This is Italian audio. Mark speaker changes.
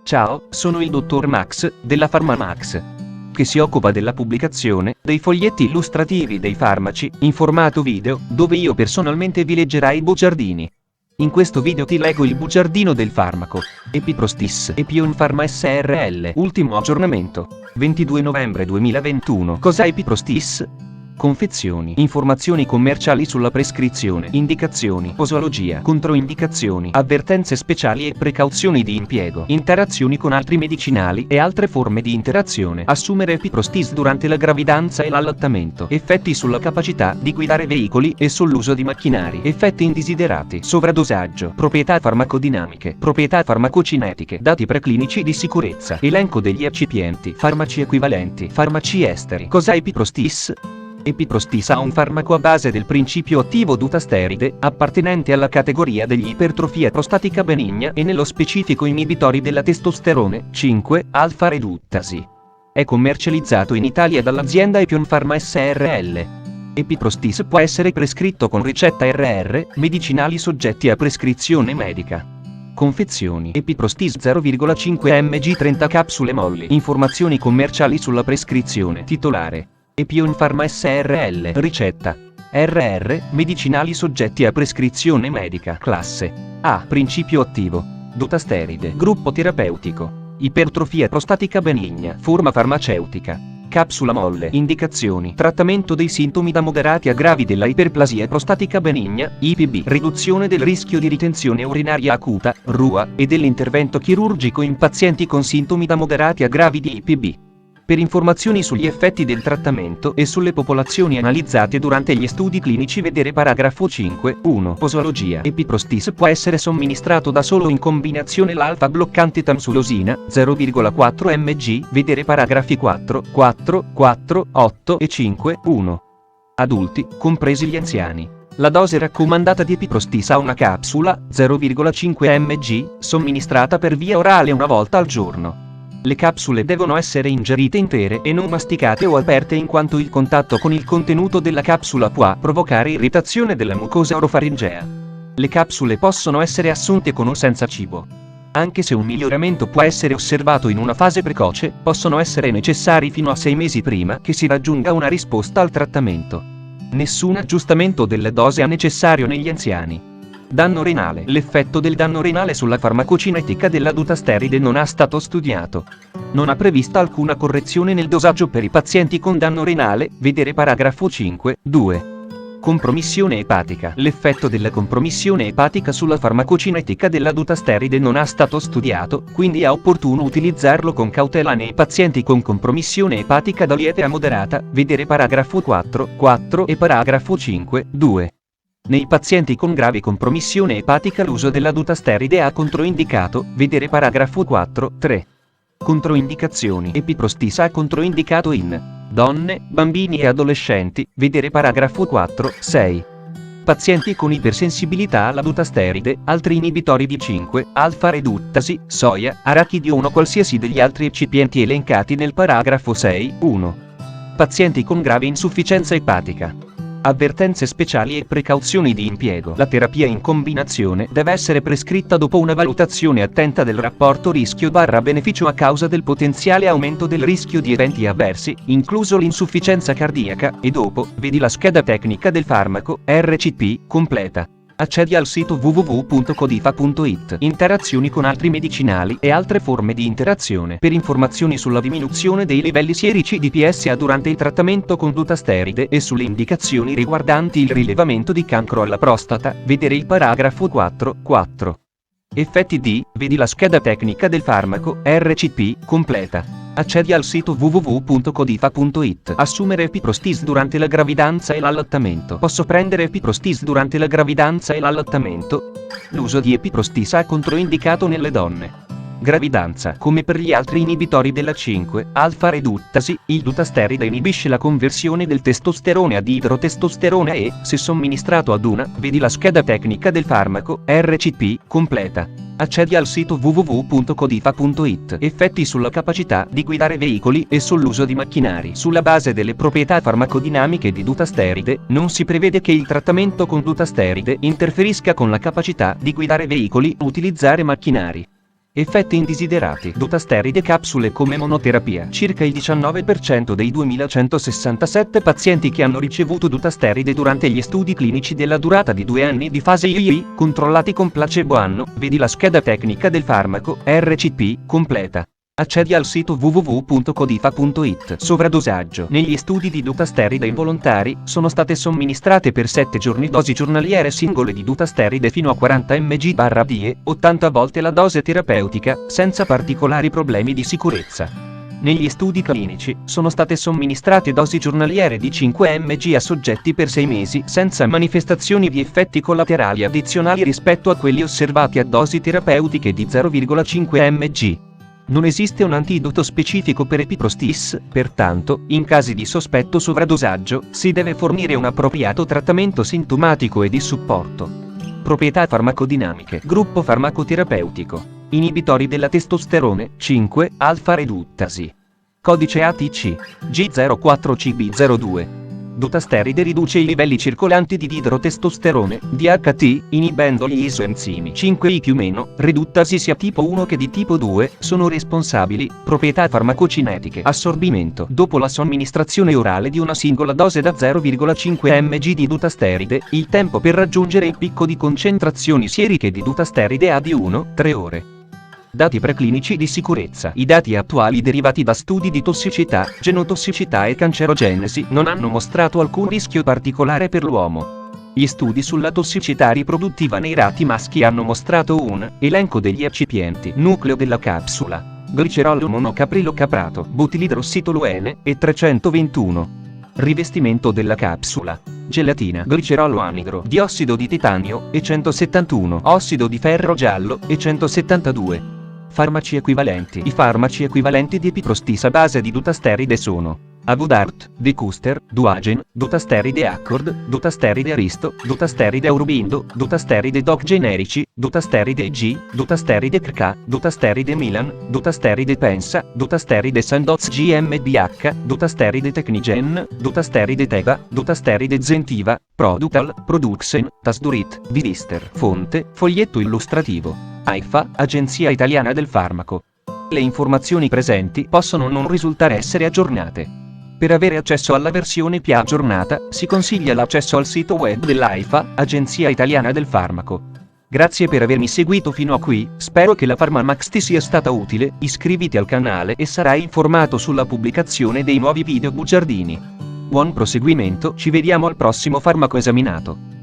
Speaker 1: Ciao, sono il dottor Max, della PharmaMax, che si occupa della pubblicazione dei foglietti illustrativi dei farmaci, in formato video, dove io personalmente vi leggerai i bugiardini. In questo video ti leggo il bugiardino del farmaco Epiprostis Epion Pharma SRL. Ultimo aggiornamento, 22 novembre 2021. Cos'è Epiprostis? Confezioni, informazioni commerciali sulla prescrizione, indicazioni, posologia, controindicazioni, avvertenze speciali e precauzioni di impiego, interazioni con altri medicinali e altre forme di interazione. Assumere Epiprostis durante la gravidanza e l'allattamento. Effetti sulla capacità di guidare veicoli e sull'uso di macchinari. Effetti indesiderati. Sovradosaggio. Proprietà farmacodinamiche. Proprietà farmacocinetiche. Dati preclinici di sicurezza. Elenco degli eccipienti. Farmaci equivalenti. Farmaci esteri. Cos'è Epiprostis? Epiprostis è un farmaco a base del principio attivo dutasteride, appartenente alla categoria degli ipertrofia prostatica benigna e nello specifico inibitori della testosterone 5-alfa-reduttasi. È commercializzato in Italia dall'azienda Epion Pharma SRL. Epiprostis può essere prescritto con ricetta RR, medicinali soggetti a prescrizione medica. Confezioni. Epiprostis 0,5 mg 30 capsule molli. Informazioni commerciali sulla prescrizione. Titolare: Epion Pharma SRL. Ricetta: RR, medicinali soggetti a prescrizione medica. Classe A. Principio attivo dutasteride. Gruppo terapeutico: ipertrofia prostatica benigna. Forma farmaceutica: capsula molle. Indicazioni: trattamento dei sintomi da moderati a gravi della iperplasia prostatica benigna, IPB, riduzione del rischio di ritenzione urinaria acuta, RUA, e dell'intervento chirurgico in pazienti con sintomi da moderati a gravi di IPB. Per informazioni sugli effetti del trattamento e sulle popolazioni analizzate durante gli studi clinici vedere paragrafo 5.1. Posologia. Epiprostis può essere somministrato da solo in combinazione l'alfa bloccante tamsulosina 0,4 mg, vedere paragrafi 4, 8 e 5.1. Adulti, compresi gli anziani. La dose raccomandata di Epiprostis ha una capsula 0,5 mg, somministrata per via orale una volta al giorno. Le capsule devono essere ingerite intere e non masticate o aperte, in quanto il contatto con il contenuto della capsula può provocare irritazione della mucosa orofaringea. Le capsule possono essere assunte con o senza cibo. Anche se un miglioramento può essere osservato in una fase precoce, possono essere necessari fino a 6 mesi prima che si raggiunga una risposta al trattamento. Nessun aggiustamento della dose è necessario negli anziani. Danno renale. L'effetto del danno renale sulla farmacocinetica della dutasteride non è stato studiato. Non ha prevista alcuna correzione nel dosaggio per i pazienti con danno renale, vedere paragrafo 5.2. Compromissione epatica. L'effetto della compromissione epatica sulla farmacocinetica della dutasteride non è stato studiato, quindi è opportuno utilizzarlo con cautela nei pazienti con compromissione epatica da lieve a moderata, vedere paragrafo 4 e paragrafo 5.2. Nei pazienti con grave compromissione epatica l'uso della dutasteride è controindicato, vedere paragrafo 4.3. Controindicazioni. Epiprostis è controindicato in donne, bambini e adolescenti, vedere paragrafo 4.6. Pazienti con ipersensibilità alla dutasteride, altri inibitori di 5-alfa-reduttasi, soia, arachidi o uno qualsiasi degli altri eccipienti elencati nel paragrafo 6.1. Pazienti con grave insufficienza epatica. Avvertenze speciali e precauzioni di impiego. La terapia in combinazione deve essere prescritta dopo una valutazione attenta del rapporto rischio/beneficio a causa del potenziale aumento del rischio di eventi avversi, incluso l'insufficienza cardiaca, e dopo, vedi la scheda tecnica del farmaco, RCP, completa. Accedi al sito www.codifa.it. Interazioni con altri medicinali e altre forme di interazione. Per informazioni sulla diminuzione dei livelli sierici di PSA durante il trattamento con dutasteride e sulle indicazioni riguardanti il rilevamento di cancro alla prostata, vedere il paragrafo 4.4. Effetti di, vedi la scheda tecnica del farmaco, RCP, completa. Accedi al sito www.codifa.it. Assumere Epiprostis durante la gravidanza e l'allattamento. Posso prendere Epiprostis durante la gravidanza e l'allattamento? L'uso di Epiprostis è controindicato nelle donne. Gravidanza. Come per gli altri inibitori della 5-alfa-reduttasi, il dutasteride inibisce la conversione del testosterone ad idrotestosterone e, se somministrato ad una, vedi la scheda tecnica del farmaco, RCP, completa. Accedi al sito www.codifa.it. Effetti sulla capacità di guidare veicoli e sull'uso di macchinari. Sulla base delle proprietà farmacodinamiche di dutasteride, non si prevede che il trattamento con dutasteride interferisca con la capacità di guidare veicoli o utilizzare macchinari. Effetti indesiderati. Dutasteride capsule come monoterapia. Circa il 19% dei 2167 pazienti che hanno ricevuto dutasteride durante gli studi clinici della durata di 2 anni di fase III, controllati con placebo hanno, vedi la scheda tecnica del farmaco, RCP, completa. Accedi al sito www.codifa.it. Sovradosaggio. Negli studi di dutasteride involontari, sono state somministrate per 7 giorni dosi giornaliere singole di dutasteride fino a 40 mg/die, 80 volte la dose terapeutica, senza particolari problemi di sicurezza. Negli studi clinici, sono state somministrate dosi giornaliere di 5 mg a soggetti per 6 mesi senza manifestazioni di effetti collaterali addizionali rispetto a quelli osservati a dosi terapeutiche di 0,5 mg. Non esiste un antidoto specifico per epiprostis, pertanto, in casi di sospetto sovradosaggio, si deve fornire un appropriato trattamento sintomatico e di supporto. Proprietà farmacodinamiche. Gruppo farmacoterapeutico. Inibitori della testosterone, 5, alfa-reduttasi. Codice ATC. G04CB02. Dutasteride riduce i livelli circolanti di didrotestosterone, DHT, inibendo gli isoenzimi 5IQ-, reduttasi sia tipo 1 che di tipo 2, sono responsabili. Proprietà farmacocinetiche. Assorbimento. Dopo la somministrazione orale di una singola dose da 0,5 mg di dutasteride, il tempo per raggiungere il picco di concentrazioni sieriche di dutasteride è di 1-3 ore. Dati preclinici di sicurezza. I dati attuali derivati da studi di tossicità, genotossicità e cancerogenesi non hanno mostrato alcun rischio particolare per l'uomo. Gli studi sulla tossicità riproduttiva nei rati maschi hanno mostrato un elenco degli eccipienti, nucleo della capsula, glicerolo monocaprilo caprato, butilidrossitoluene e 321. Rivestimento della capsula: gelatina, glicerolo anidro, diossido di titanio e 171, ossido di ferro giallo e 172. Farmaci equivalenti. I farmaci equivalenti di epiprostis a base di dutasteride sono Avodart, Decuster, Duagen, dutasteride Accord, dutasteride Aristo, dutasteride Aurobindo, dutasteride Doc generici, dutasteride G, dutasteride KK, dutasteride Milan, dutasteride Pensa, dutasteride Sandoz GmbH, dutasteride Technigen, dutasteride Teva, dutasteride Zentiva, Produtal, Produxen, Tasdurit, Vidister. Fonte, foglietto illustrativo. AIFA, Agenzia Italiana del Farmaco. Le informazioni presenti possono non risultare essere aggiornate. Per avere accesso alla versione più aggiornata, si consiglia l'accesso al sito web dell'AIFA, Agenzia Italiana del Farmaco. Grazie per avermi seguito fino a qui, spero che la PharmaMax ti sia stata utile, iscriviti al canale e sarai informato sulla pubblicazione dei nuovi video bugiardini. Buon proseguimento, ci vediamo al prossimo farmaco esaminato.